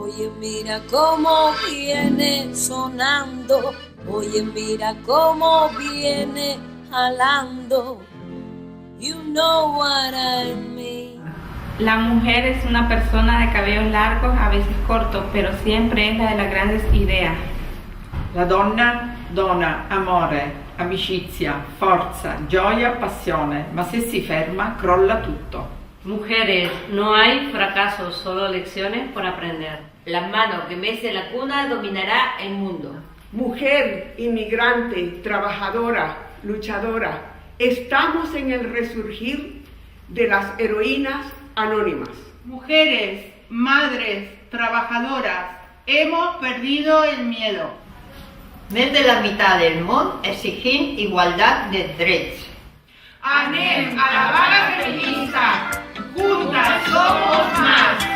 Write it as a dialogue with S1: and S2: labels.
S1: Oye, mira cómo viene sonando. Oye, mira cómo viene jalando. You know what I mean.
S2: La mujer es una persona de cabellos largos, a veces cortos, pero siempre es la de las grandes ideas.
S3: La donna dona amore, amicizia, forza, gioia, passione, ma se si ferma crolla tutto.
S4: Mujeres, no hay fracasos, solo lecciones por aprender.
S5: La mano que mece la cuna dominará el mundo.
S6: Mujer, inmigrante, trabajadora, luchadora, estamos en el resurgir de las heroínas anónimas.
S7: Mujeres, madres, trabajadoras, hemos perdido el miedo.
S5: Més de la meitat del món exigint igualtat de drets.
S7: Anem a la vaga feminista, juntas somos más.